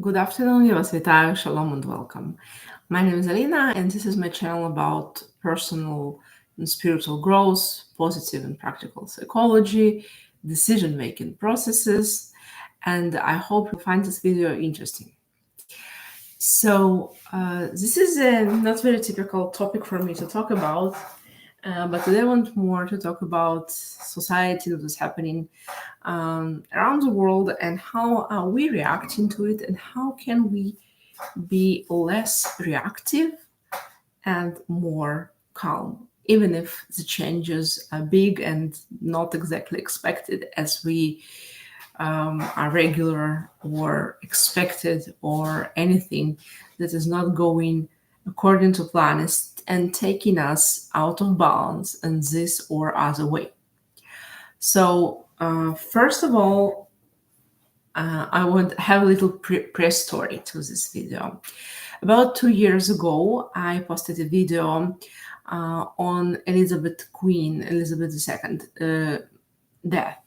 Good afternoon, я вас вітаю, shalom and welcome. My name is Alina, and this is my channel about personal and spiritual growth, positive and practical psychology, decision-making processes, and I hope you find this video interesting. So this is a not very typical topic for me to talk about, but today I want more to talk about society, what is happening around the world, and how are we reacting to it, and how can we be less reactive and more calm, even if the changes are big and not exactly expected as we are regular or expected, or anything that is not going according to plan and taking us out of balance in this or other way. So first of all, I want to have a little press story to this video. About 2 years ago, I posted a video on Elizabeth II death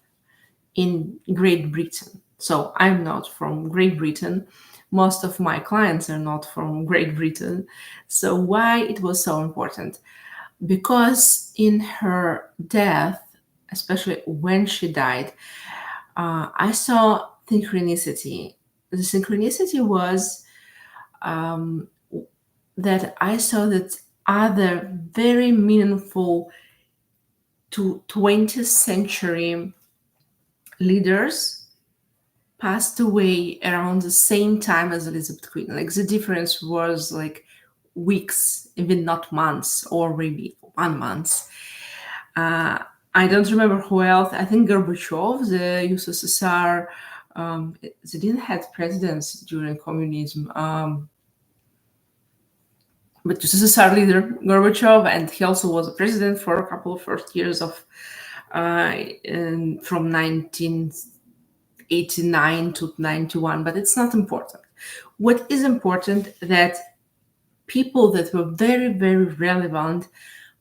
in Great Britain. So I'm not from Great Britain. Most of my clients are not from Great Britain. So why it was so important? Because in her death, especially when she died, I saw synchronicity. The synchronicity was that I saw that other very meaningful to 20th century leaders passed away around the same time as Elizabeth Queen. Like the difference was like weeks, even not months, or maybe 1 month. I don't remember who else. I think Gorbachev, the USSR, they didn't have presidents during communism, but USSR leader Gorbachev, and he also was a president for a couple of first years of from 1989 to 91. But it's not important. What is important that people that were very, very relevant,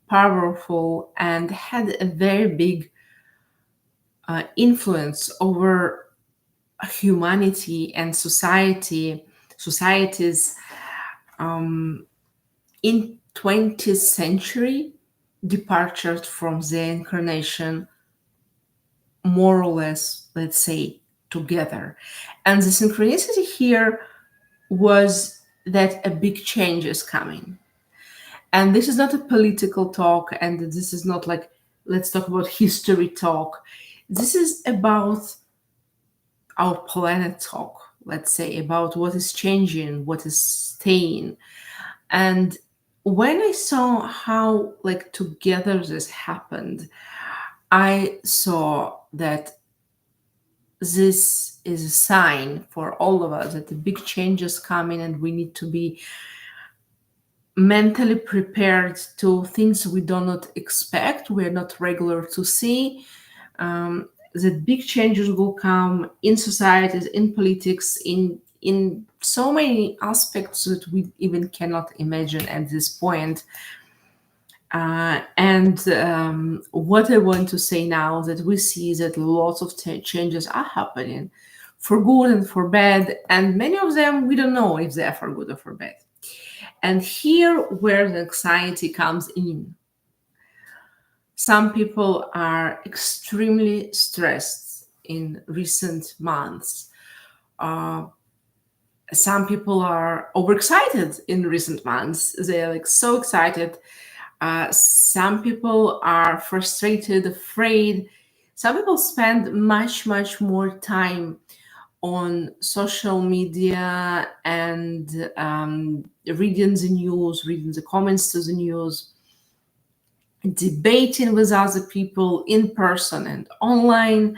powerful, and had a very big influence over humanity and societies in 20th century departed from the incarnation more or less, let's say, together. And the synchronicity here was that a big change is coming. And this is not a political talk, and this is not like, let's talk about history talk. This is about our planet talk, let's say, about what is changing, what is staying. And when I saw how like together this happened, I saw that this is a sign for all of us that the big change is coming, and we need to be mentally prepared to things we do not expect, we're not regular to see. That big changes will come in societies, in politics, in so many aspects that we even cannot imagine at this point. And what I want to say now, that we see that lots of changes are happening for good and for bad, and many of them we don't know if they are for good or for bad. And here where the anxiety comes in. Some people are extremely stressed in recent months. Some people are overexcited in recent months. They're like so excited. Some people are frustrated, afraid. Some people spend much, much more time on social media and reading the news, reading the comments to the news, debating with other people in person and online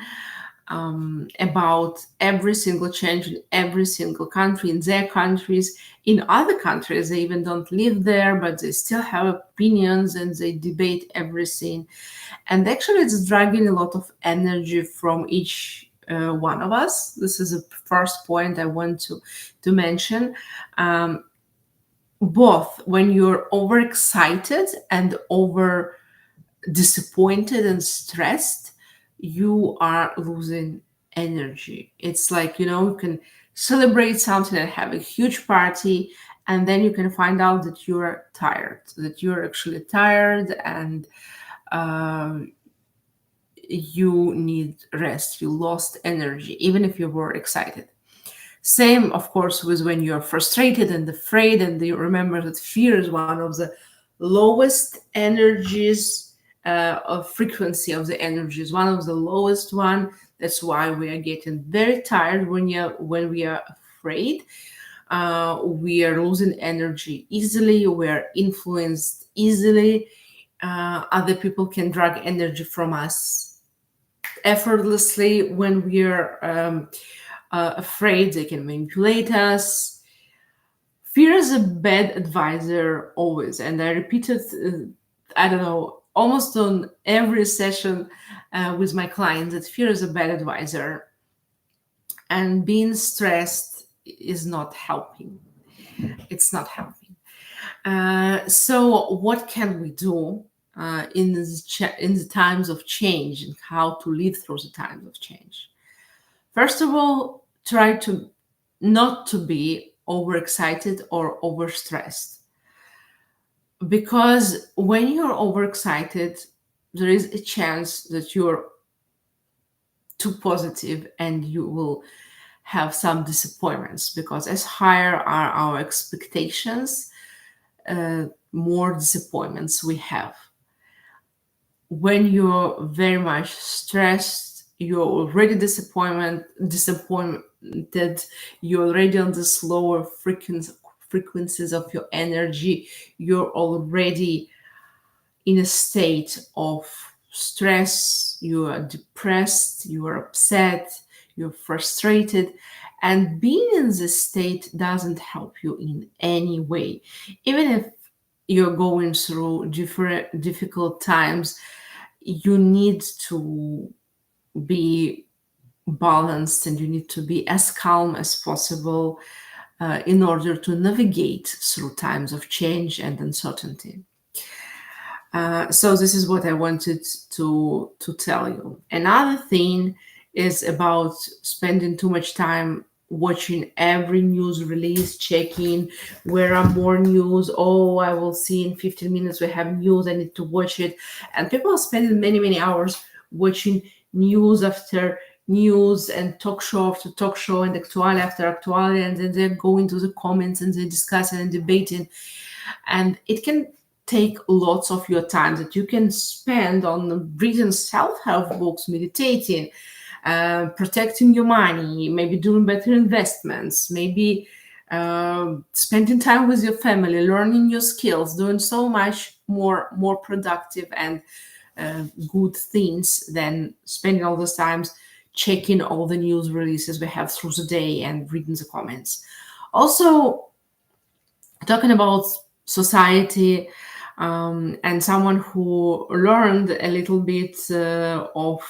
about every single change in every single country, in their countries, in other countries. They even don't live there, but they still have opinions and they debate everything. And actually it's dragging a lot of energy from each one of us. This is the first point I want to mention. Both when you're overexcited and over disappointed and stressed, you are losing energy. It's like, you can celebrate something and have a huge party, and then you can find out that you're tired, that you're actually tired, and you need rest, you lost energy, even if you were excited. Same, of course, with when you're frustrated and afraid, and you remember that fear is one of the lowest energies, of frequency of the energies, one of the lowest one. That's why we are getting very tired when we are afraid. We are losing energy easily. We are influenced easily. Other people can drag energy from us effortlessly when we are afraid. They can manipulate us. Fear is a bad advisor always, and I repeat it, I don't know, almost on every session with my clients, that fear is a bad advisor, and being stressed is not helping. It's not helping. So what can we do in the times of change, and how to live through the times of change? First of all, try to not to be overexcited or overstressed, because when you're overexcited, there is a chance that you're too positive and you will have some disappointments, because as higher are our expectations, more disappointments we have. When you're very much stressed, you're already disappointed, you're already on the slower frequencies of your energy, you're already in a state of stress, you are depressed, you are upset, you're frustrated, and being in this state doesn't help you in any way. Even if you're going through difficult times, you need to be balanced, and you need to be as calm as possible in order to navigate through times of change and uncertainty. So this is what I wanted to tell you. Another thing is about spending too much time watching every news release, checking where are more news. Oh, I will see in 15 minutes we have news, I need to watch it. And people are spending many hours watching news after news and talk show after talk show and actuality after actuality, and then they're going to the comments and they're discussing and debating. And it can take lots of your time that you can spend on reading self-help books, meditating, protecting your money, maybe doing better investments, maybe spending time with your family, learning new skills, doing so much more productive and good things than spending all those times checking all the news releases we have through the day and reading the comments. Also, talking about society, and someone who learned a little bit of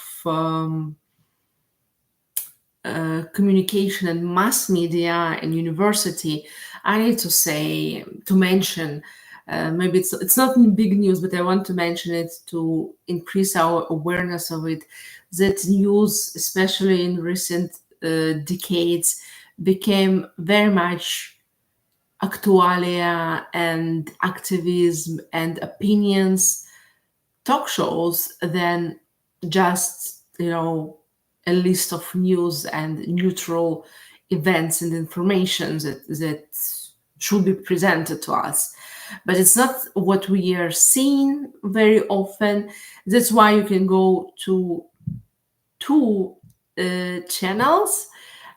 communication and mass media in university, I need to mention, maybe it's not in big news, but I want to mention it to increase our awareness of it, that news, especially in recent decades, became very much actualia and activism and opinions talk shows than just, a list of news and neutral events and information that should be presented to us. But it's not what we are seeing very often. That's why you can go to two channels,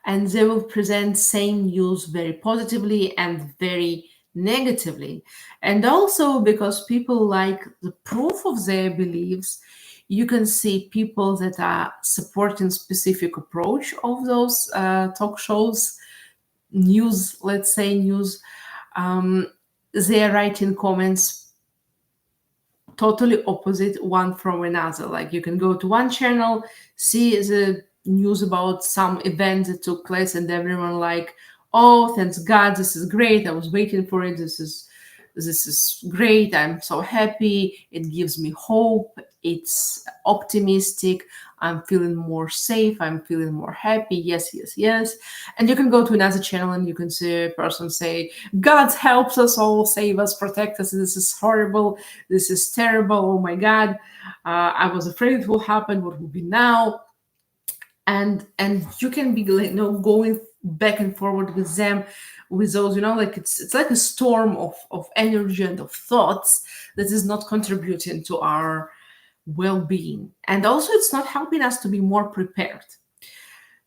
and they will present same news very positively and very negatively. And also because people like the proof of their beliefs, you can see people that are supporting specific approach of those talk shows, news, let's say news. They are writing comments totally opposite one from another. Like you can go to one channel, see the news about some event that took place, and everyone like, oh, thanks God, this is great, I was waiting for it, this is this is great, I'm so happy, it gives me hope, it's optimistic, I'm feeling more safe, I'm feeling more happy, yes, yes, yes. And you can go to another channel and you can see a person say, God helps us all, save us, protect us, this is horrible, this is terrible, oh my God, I was afraid it will happen, what will be now? And you can be like, going back and forward with them, with those, like it's like a storm of energy and of thoughts that is not contributing to our well-being, and also it's not helping us to be more prepared.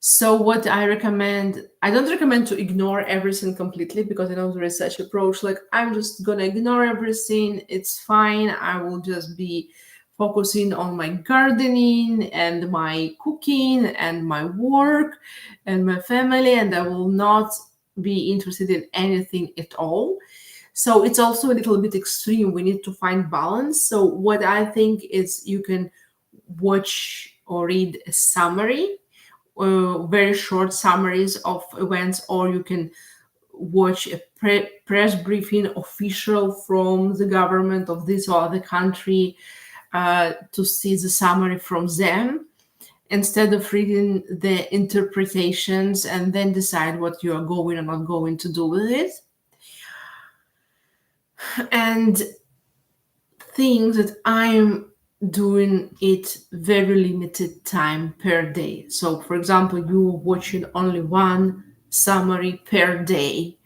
So what I recommend, I don't recommend to ignore everything completely, because I know there is such approach, like I'm just gonna ignore everything, it's fine, I will just be focusing on my gardening and my cooking and my work and my family, and I will not be interested in anything at all. So it's also a little bit extreme. We need to find balance. So what I think is, you can watch or read a summary, very short summaries of events, or you can watch a press briefing official from the government of this or other country, to see the summary from them, instead of reading the interpretations and then decide what you are going or not going to do with it. And things that I'm doing it very limited time per day. So for example, you're watching only one summary per day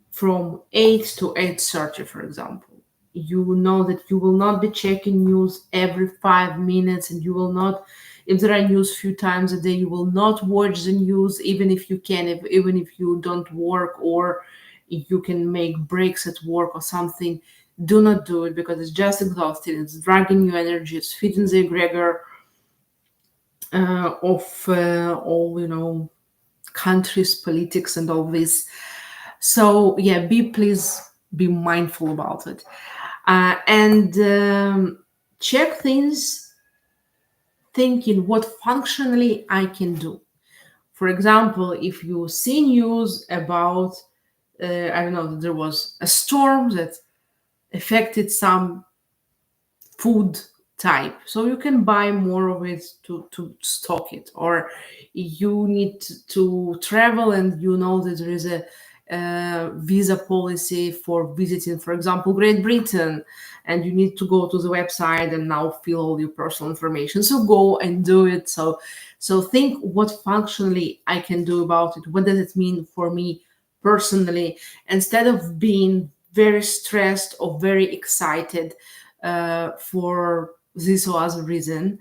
from 8 to 8:30, for example. You know that you will not be checking news every 5 minutes, and you will not, if there are news few times a day, you will not watch the news, even if you can, even if you don't work, or you can make breaks at work or something. Do not do it, because it's just exhausting. It's dragging your energy. It's feeding the egregor of all, countries, politics, and all this. So yeah, please be mindful about it, and check things, thinking what functionally I can do. For example, if you see news about, I don't know, there was a storm that affected some food type, so you can buy more of it to stock it. Or you need to travel, and you know that there is a visa policy for visiting, for example, Great Britain, and you need to go to the website and now fill all your personal information. So go and do it. So think what functionally I can do about it. What does it mean for me personally, instead of being very stressed or very excited for this or other reason.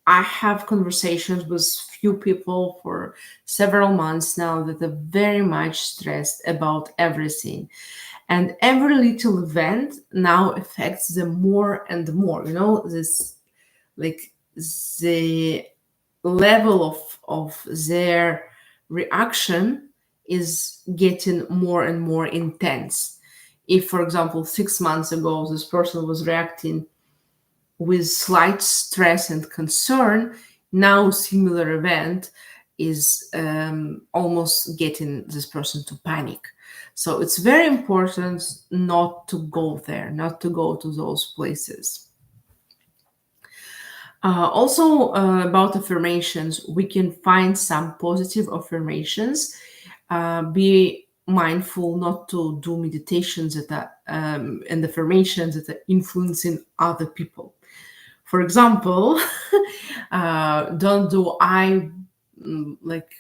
I have conversations with few people for several months now that are very much stressed about everything. And every little event now affects them more and more. This, like, the level of their reaction is getting more and more intense. If, for example, 6 months ago, this person was reacting with slight stress and concern, now similar event is almost getting this person to panic. So it's very important not to go there, not to go to those places. Also, about affirmations, we can find some positive affirmations. Be mindful not to do meditations that are, and affirmations that are influencing other people. For example, don't do I like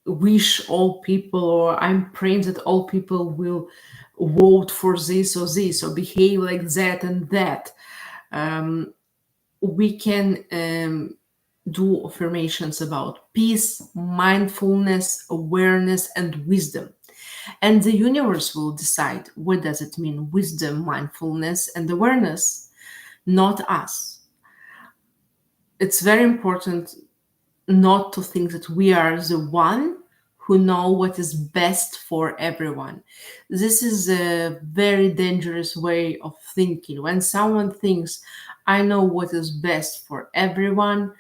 wish all people, or I'm praying that all people will vote for this or this, or behave like that and that. We can do affirmations about peace, mindfulness, awareness, and wisdom. And the universe will decide what does it mean, wisdom, mindfulness, and awareness, not us. It's very important not to think that we are the one who know what is best for everyone. This is a very dangerous way of thinking. When someone thinks, I know what is best for everyone,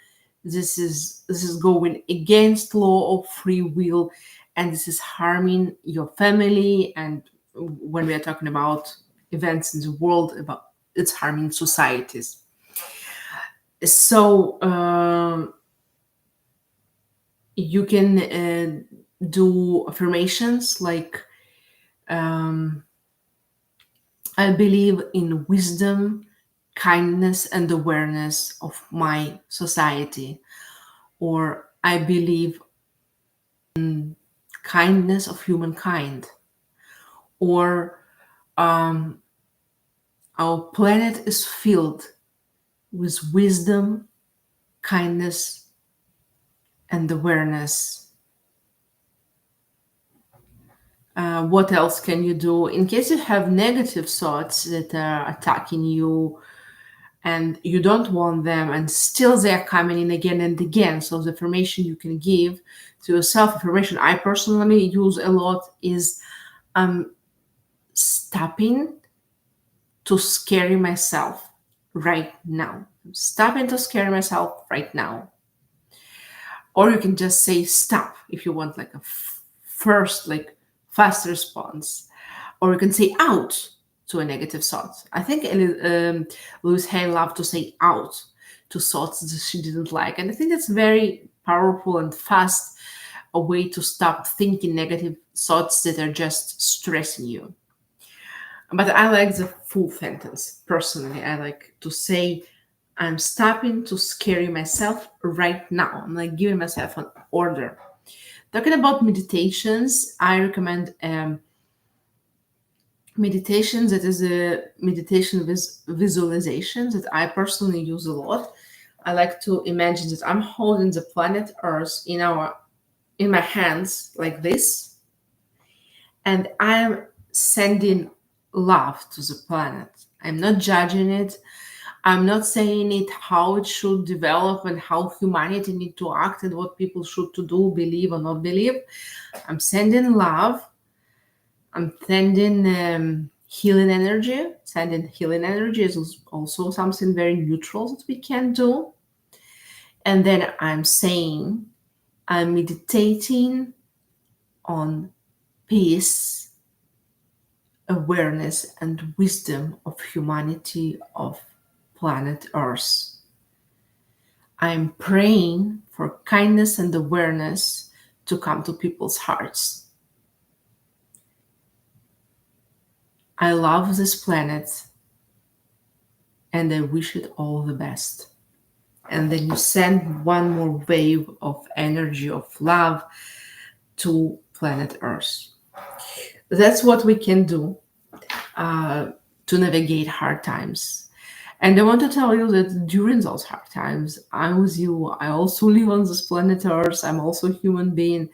this is going against law of free will, and this is harming your family. And when we are talking about events in the world, it's harming societies. So you can do affirmations like, I believe in wisdom, kindness, and awareness of my society. Or I believe in kindness of humankind. Or our planet is filled with wisdom, kindness, and awareness. What else can you do? In case you have negative thoughts that are attacking you and you don't want them, and still they're coming in again and again. So the affirmation you can give to yourself, affirmation I personally use a lot, is stopping to scare myself right now. I'm stopping to scare myself right now. Or you can just say stop if you want like a first, like fast response. Or you can say out to a negative thought. I think Louise Hay loved to say out to thoughts that she didn't like. And I think that's very powerful and fast a way to stop thinking negative thoughts that are just stressing you. But I like the full sentence. Personally, I like to say, I'm stopping to scare myself right now. I'm like giving myself an order. Talking about meditations, I recommend meditation that is a meditation with visualization that I personally use a lot. I like to imagine that I'm holding the planet Earth in my hands like this, and I'm sending love to the planet. I'm not judging it. I'm not saying it how it should develop and how humanity need to act and what people should to do, believe or not believe. I'm sending love. I'm sending healing energy. Sending healing energy is also something very neutral that we can do. And then I'm saying, I'm meditating on peace, awareness, and wisdom of humanity, of planet Earth. I'm praying for kindness and awareness to come to people's hearts. I love this planet and I wish it all the best. And then you send one more wave of energy, of love to planet Earth. That's what we can do to navigate hard times. And I want to tell you that during those hard times, I'm with you. I also live on this planet Earth. I'm also a human being.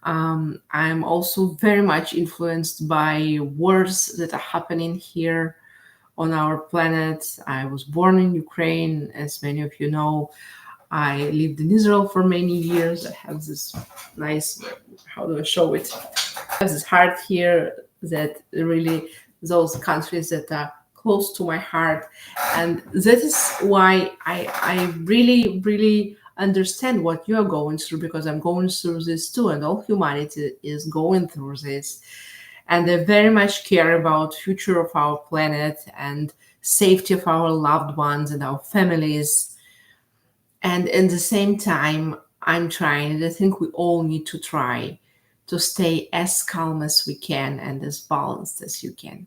I'm also very much influenced by wars that are happening here on our planet. I was born in Ukraine, as many of you know. I lived in Israel for many years. I have this nice, how do I show it? I have this heart here that really, those countries that are close to my heart. And that is why I really, really understand what you're going through, because I'm going through this too, and all humanity is going through this. And I very much care about future of our planet and safety of our loved ones and our families. And at the same time, I'm trying, and I think we all need to try to stay as calm as we can and as balanced as you can.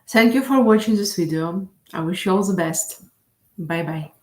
Thank you for watching this video. I wish you all the best. Bye-bye.